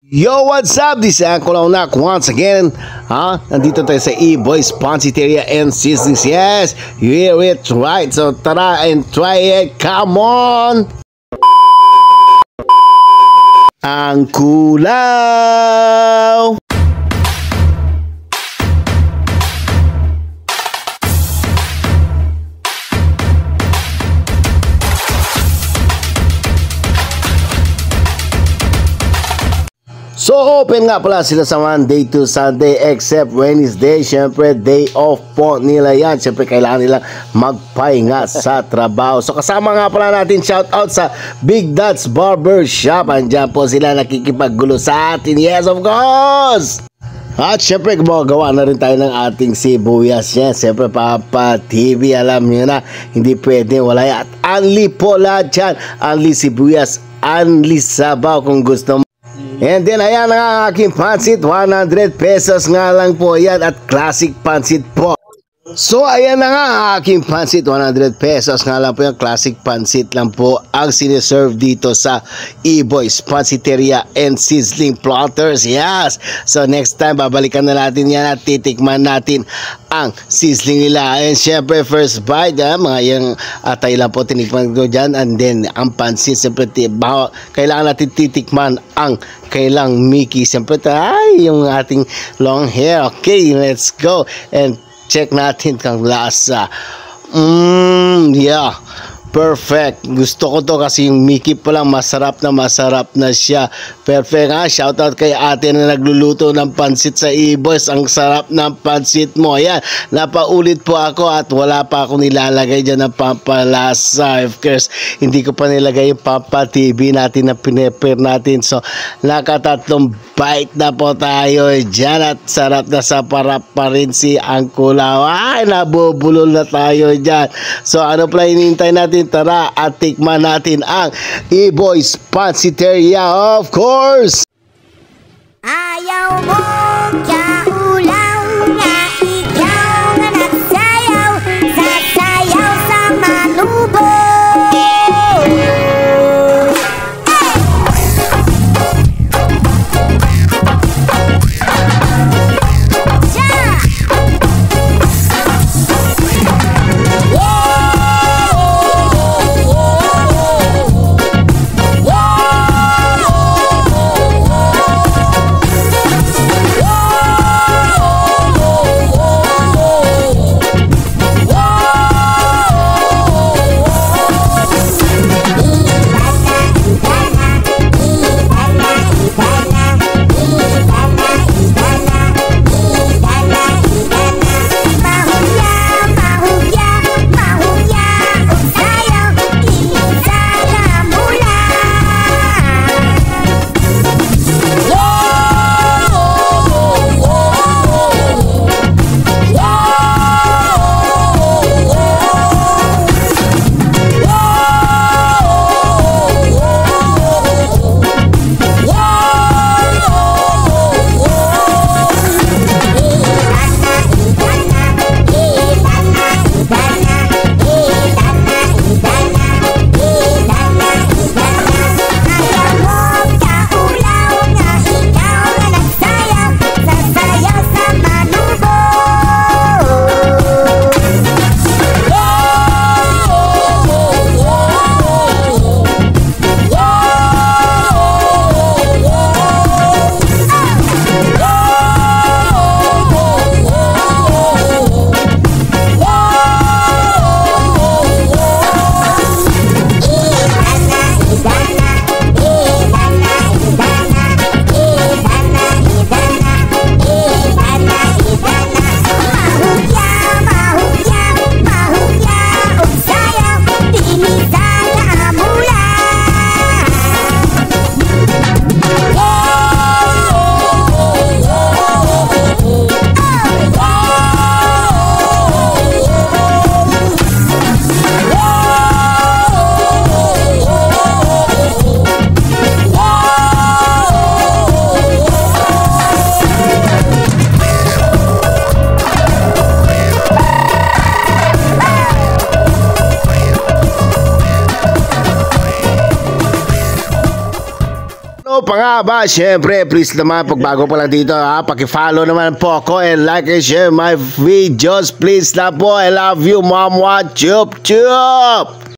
Yo, what's up? This is Uncle Onak once again. Nandito tayo sa E-Boys Pansiteria and Seasonings. Yes, you hear it right. So tara and try it. Come on! Ang kulaw! So open nga pala sila sa Monday to Sunday except Wednesday. Syempre day off po nila yan. Syempre kailangan nilang magpahinga sa trabaho. So kasama nga pala natin shout out sa Big Dots Barber Shop. Andyan po sila nakikipaggulo sa atin. Yes, of course! At syempre gumagawa na rin tayo ng ating sibuyas. Yes, syempre Papa TV, alam nyo na, hindi pwede wala yan. At unli po lahat yan. Unli sibuyas, unli sabaw kung gusto mo. And then ayan ang aking pansit, 100 pesos nga lang po yan at classic pansit po. So ayan na nga ang aking pansit, 100 pesos nga lang po yung classic pansit lang po ang siniserve dito sa E-Boys Pansiteria and Sizzling Plotters. Yes! So next time babalikan na natin yan at titikman natin ang sizzling nila. And syempre first bite, mga yung atay lang po tinikman ko dyan. And then ang pansit, syempre kailangan natin titikman ang kailang Mickey. Syempre ay yung ating long hair. Okay, let's go and check natin kang lasa. Yeah. Perfect. Gusto ko to kasi yung Mickey pa lang masarap na siya. Perfect ha. Shoutout kay ate na nagluluto ng pansit sa E-Boys. Ang sarap ng pansit mo. Ayan. Napaulit po ako at wala pa ako nilalagay dyan ng pampalasa. Of course, hindi ko pa nilagay yung Papa TV natin na pinepare natin. So, nakatatlong bite na po tayo dyan at sarap na sa parap pa rin si Angkulaw. Ay, nabubulol na tayo dyan. So, ano pala hinihintay natin? Tara at tikman natin ang E-Boys Pansiteria, of course! Ayaw mo kaulaw nga ikaw nga nagsayaw, sasayaw sa manubo. pa nga ba, syempre, please naman, pag bago pa lang dito, ha, paki-follow naman po ako and like and share my videos. Please na po. I love you, Mom. Chup, chup!